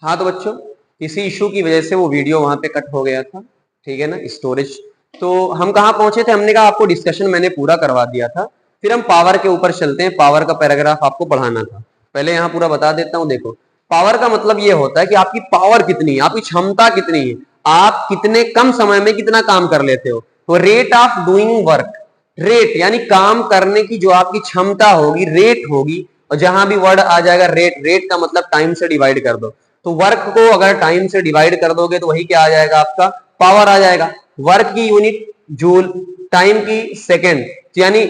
हाँ तो बच्चों किसी इशू की वजह से वो वीडियो वहां पे कट हो गया था, ठीक है ना, स्टोरेज। तो हम कहाँ पहुंचे थे, हमने कहा आपको डिस्कशन मैंने पूरा करवा दिया था, फिर हम पावर के ऊपर चलते हैं। पावर का पैराग्राफ आपको पढ़ाना था, पहले यहाँ पूरा बता देता हूँ। देखो पावर का मतलब ये होता है कि आपकी पावर कितनी है, आपकी क्षमता कितनी है, आप कितने कम समय में कितना काम कर लेते हो। तो rate of doing work, rate यानी काम करने की जो आपकी क्षमता होगी, रेट होगी। और जहां भी वर्ड आ जाएगा रेट, रेट का मतलब टाइम से डिवाइड कर दो। तो वर्क को अगर टाइम से डिवाइड कर दोगे तो वही क्या आ जाएगा, आपका पावर आ जाएगा। वर्क की यूनिट जूल, टाइम की सेकेंड, यानी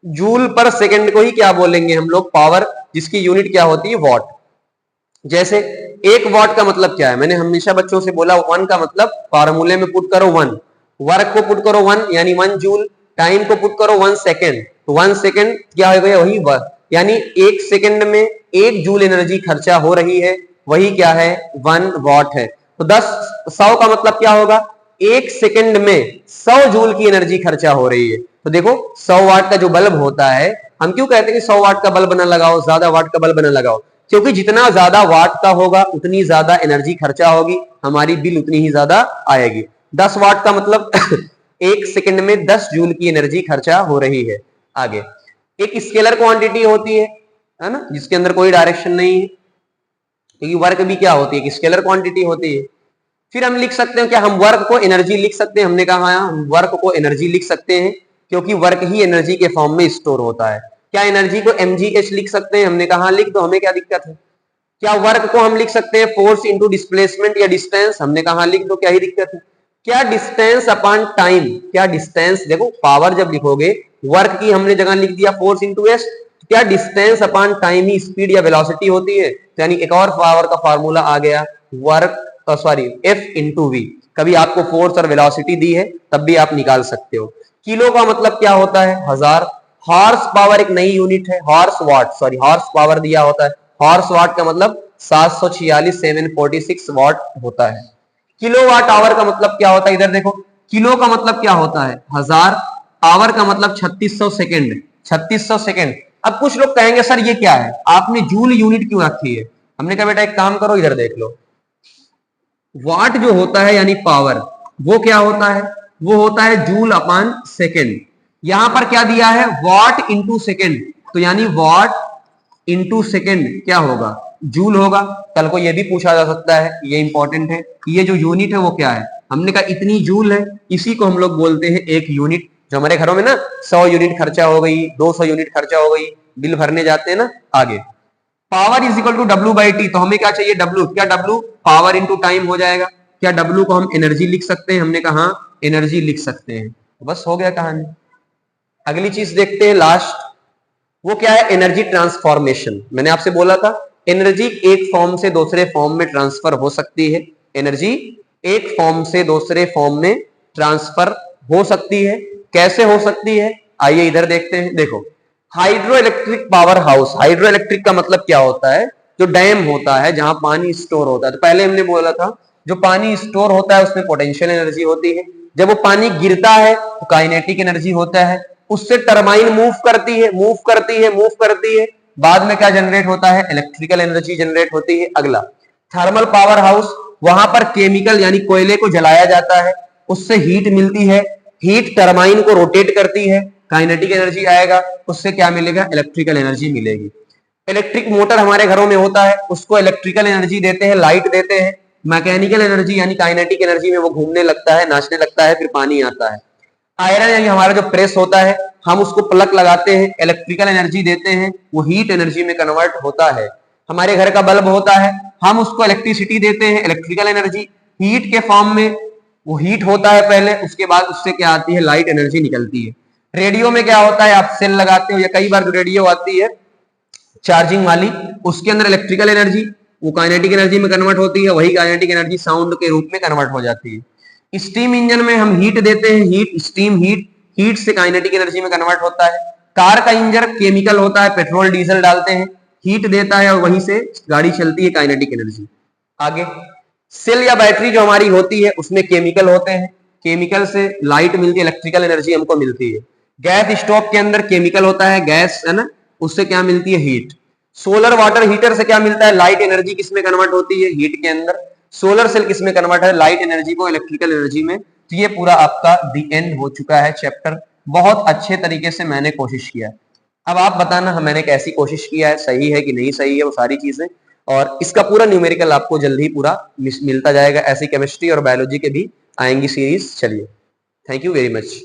जूल पर सेकेंड को ही क्या बोलेंगे हम लोग, पावर, जिसकी यूनिट क्या होती है, वॉट। जैसे एक वॉट का मतलब क्या है, मैंने हमेशा बच्चों से बोला, वन का मतलब फार्मूले में पुट करो वन, वर्क को पुट करो वन यानी वन जूल, टाइम को पुट करो वन सेकेंड, तो वन सेकेंड क्या हो गया, वही वर्क। यानी एक सेकेंड में एक जूल एनर्जी खर्चा हो रही है, वही क्या है, वन वॉट है। तो 100 का मतलब क्या होगा, एक सेकेंड में 100 जूल की एनर्जी खर्चा हो रही है। तो देखो 100 वाट का जो बल्ब होता है, हम क्यों कहते हैं कि 100 वाट का बल्ब ना लगाओ, ज्यादा वाट का बल्ब ना लगाओ, क्योंकि जितना ज्यादा वाट का होगा उतनी ज्यादा एनर्जी खर्चा होगी, हमारी बिल उतनी ही ज्यादा आएगी। 10 वाट का मतलब एक सेकंड में 10 जूल की एनर्जी खर्चा हो रही है। आगे एक स्केलर क्वांटिटी होती है ना, जिसके अंदर कोई डायरेक्शन नहीं है, क्योंकि वर्क भी क्या होती है, स्केलर क्वांटिटी होती है। फिर हम लिख सकते हैं क्या, हम वर्क को एनर्जी लिख सकते हैं, हमने कहा हम वर्क को एनर्जी लिख सकते हैं, क्योंकि वर्क ही एनर्जी के फॉर्म में स्टोर होता है। क्या एनर्जी को mgh लिख सकते हैं, हमने कहा लिख दो, हमें क्या दिक्कत है। क्या वर्क को हम लिख सकते हैं फोर्स इंटू डिस्प्लेसमेंट या डिस्टेंस, हमने कहा लिख दो, क्या ही दिक्कत है। क्या डिस्टेंस अपॉन टाइम, क्या डिस्टेंस, देखो पावर जब लिखोगे, वर्क की हमने जगह लिख दिया फोर्स इंटू एस, क्या डिस्टेंस अपॉन टाइम ही स्पीड या वेलोसिटी होती है, यानी एक और पावर का फार्मूला आ गया, work sorry f into v. कभी आपको फोर्स और वेलोसिटी दी है तब भी आप निकाल सकते हो। किलो का मतलब क्या होता है, हजार। हॉर्स पावर एक नई यूनिट है, हॉर्स वाट, सॉरी हॉर्स पावर दिया होता है, हॉर्स वाट का मतलब 746 746 वाट होता है। किलो वाट आवर का मतलब क्या होता है, इधर देखो, किलो का मतलब क्या होता है, हजार, आवर का मतलब 3600 सेकेंड, 3600 सेकेंड। अब कुछ लोग कहेंगे सर ये क्या है, आपने जूल यूनिट क्यों रखी है। हमने कहा बेटा एक काम करो, इधर देख लो, वाट जो होता है यानी पावर, वो क्या होता है, वो होता है जूल अपॉन सेकेंड। यहां पर क्या दिया है, वाट इंटू सेकेंड, तो यानी वाट इंटू सेकेंड क्या होगा, जूल होगा। कल को ये भी पूछा जा सकता है, ये इंपॉर्टेंट है, ये जो यूनिट है वो क्या है, हमने कहा इतनी जूल है, इसी को हम लोग बोलते हैं एक यूनिट। जो हमारे घरों में ना 100 यूनिट खर्चा हो गई, 200 यूनिट खर्चा हो गई, बिल भरने जाते हैं ना। आगे पावर इज इक्वल टू डब्ल्यू बाई टी, तो हमें क्या चाहिए, डब्ल्यू, क्या डब्ल्यू पावर इंटू टाइम हो जाएगा। क्या डब्ल्यू को हम एनर्जी लिख सकते हैं, हमने कहा एनर्जी लिख सकते हैं, तो बस हो गया कहानी। अगली चीज देखते हैं लास्ट, वो क्या है, एनर्जी ट्रांसफॉर्मेशन। मैंने आपसे बोला था एनर्जी एक फॉर्म से दूसरे फॉर्म में ट्रांसफर हो सकती है, एनर्जी एक फॉर्म से दूसरे फॉर्म में ट्रांसफर हो सकती है। कैसे हो सकती है, आइए इधर देखते हैं। देखो hydro electric power house, hydro electric का मतलब क्या होता है, जो डैम होता है जहां पानी स्टोर होता है। तो पहले हमने बोला था जो पानी स्टोर होता है उसमें पोटेंशियल एनर्जी होती है, जब वो पानी गिरता है तो काइनेटिक एनर्जी होता है, उससे टरबाइन मूव करती है, मूव करती है, मूव करती है, बाद में क्या जनरेट होता है, इलेक्ट्रिकल एनर्जी जनरेट होती है। अगला थर्मल पावर हाउस, वहां पर केमिकल यानी कोयले को जलाया जाता है, उससे हीट मिलती है, हीट टरबाइन को रोटेट करती है, काइनेटिक एनर्जी आएगा, उससे क्या मिलेगा, इलेक्ट्रिकल एनर्जी मिलेगी। इलेक्ट्रिक मोटर हमारे घरों में होता है, उसको इलेक्ट्रिकल एनर्जी देते हैं, लाइट देते हैं। मैकेनिकल एनर्जी यानी काइनेटिक एनर्जी में वो घूमने लगता है, नाचने लगता है, फिर पानी आता है। आयरन यानी हमारा जो प्रेस होता है, हम उसको प्लग लगाते हैं, इलेक्ट्रिकल एनर्जी देते हैं, वो हीट एनर्जी में कन्वर्ट होता है। हमारे घर का बल्ब होता है, हम उसको इलेक्ट्रिसिटी देते हैं, इलेक्ट्रिकल एनर्जी हीट के फॉर्म में, वो हीट होता है पहले, उसके बाद उससे क्या आती है, लाइट एनर्जी निकलती है। रेडियो में क्या होता है, आप सेल लगाते हो या कई बार जो रेडियो आती है चार्जिंग वाली, उसके अंदर इलेक्ट्रिकल एनर्जी वो काइनेटिक एनर्जी में कन्वर्ट होती है, वही काइनेटिक एनर्जी साउंड के रूप में कन्वर्ट हो जाती है। स्टीम इंजन में हम हीट देते हैं, हीट, स्टीम हीट, हीट से काइनेटिक एनर्जी में कन्वर्ट होता है। कार का इंजन केमिकल होता है, पेट्रोल डीजल डालते हैं, हीट देता है और वहीं से गाड़ी चलती है, काइनेटिक एनर्जी। आगे सेल या बैटरी जो हमारी होती है उसमें केमिकल होते हैं, केमिकल से लाइट मिलती है, इलेक्ट्रिकल एनर्जी हमको मिलती है। गैस स्टोव के अंदर केमिकल होता है, गैस है ना, उससे क्या मिलती है, हीट। सोलर वाटर हीटर से क्या मिलता है, लाइट एनर्जी किसमें कन्वर्ट होती है, हीट के अंदर। सोलर सेल किसमें कन्वर्ट है, लाइट एनर्जी को इलेक्ट्रिकल एनर्जी में। तो ये पूरा आपका दी एंड हो चुका है चैप्टर। बहुत अच्छे तरीके से मैंने कोशिश किया है। अब आप बताना मैंने कैसी कोशिश किया है, सही है कि नहीं सही है वो सारी चीजें। और इसका पूरा न्यूमेरिकल आपको जल्दी ही पूरा मिलता जाएगा। ऐसी केमिस्ट्री और बायोलॉजी के भी आएंगी सीरीज। चलिए, थैंक यू वेरी मच।